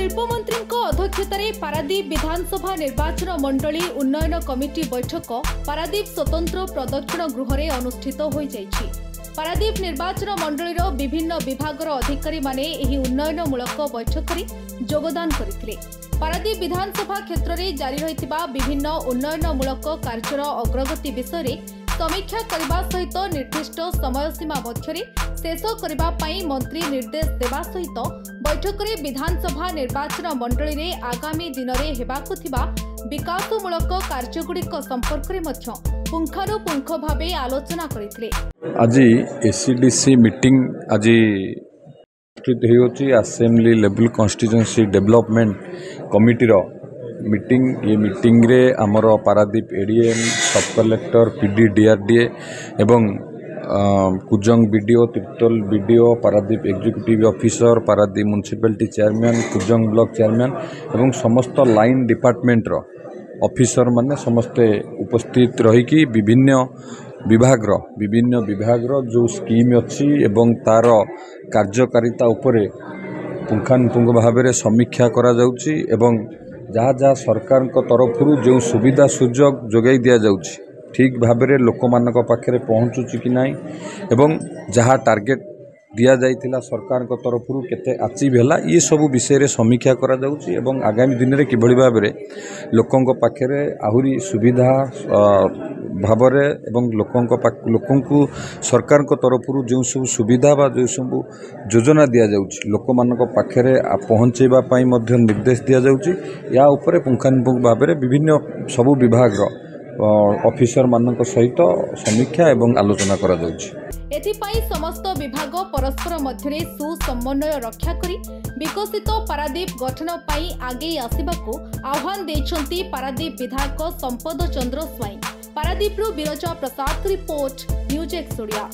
शिल्पमंत्री अध्यक्षतार पारादीप विधानसभा निर्वाचन मंडली उन्नयन कमिटी बैठक पारादीप स्वतंत्र प्रदक्षिण गृह में अनुष्ठित हो जाइछि। पारादीप निर्वाचन मंडलीर विभिन्न विभागर अधिकारी माने एही उन्नयनमूलक बैठक में योगदान करथिले। पारादीप विधानसभा क्षेत्र में जारी रहितिबा विभिन्न उन्नयनमूलक कार्यर अग्रगति विषय में समीक्षा करने सहित निर्दिष्ट समय सीमा मध्य शेष करने मंत्री निर्देश देवा सहित बैठक में विधानसभा निर्वाचन मंडली में आगामी दिन में हेबाकु थिबा विकासमूलक कार्यगुड़िक संपर्क में पुंखानुपुंख भाव आलोचना करथिले। आज एसीडीसी मीटिंग आज असेंबली लेवल कॉन्स्टिट्यूएंसी डेवलपमेंट कमिटीर मीटिंग ये मीटिंग रे आमर Paradip ADM sub collector PD DRDA एवं Kujang BDO Tirtol BDO Paradip executive officer Paradip municipality chairman Kujang block chairman एवं समस्त लाइन डिपार्टमेंट रो ऑफिसर माने समस्ते उपस्थित रही विभिन्न विभाग जो स्कीम अच्छी एवं तार कार्यकारिता उपरे पुंखानुपुंख भाव में समीक्षा करा जाउची एवं जहाँ जहाँ सरकार तरफ जो सुविधा सुजोग जोगाई दि जाउची ठीक भाव में लोक मान पाखे पहुँचुची कि नहीं एवं जहाँ टार्गेट दिया जाइथिला सरकार तरफ केते अचीव हैला ये सब विषय समीक्षा करा जाउची एवं आगामी दिन में किभली भाव में लोकों पाखे आहुरी सुविधा भाव एवं लोक सरकार तरफ जो सब सुविधा बा जो सब योजना दि जाउची लोक मान पाखे पहुँचेबा पई मध्य निर्देश दि जाउची या उपरे पुंखानुपुंख भाव में विभिन्न सबु विभाग ऑफिसर मानक सहित समीक्षा एवं आलोचना करा जाउची। एथिपाई समस्त विभाग परस्पर मध्य सुसमन्वय रक्षा करी विकसित पारादीप गठन पाई आगे आसिबाकू आह्वान देछंती पारादीप विधायक संपद चंद्र स्वाई। पारादीप रु बिरजा प्रसाद रिपोर्ट न्यूज एक्स ओडिया।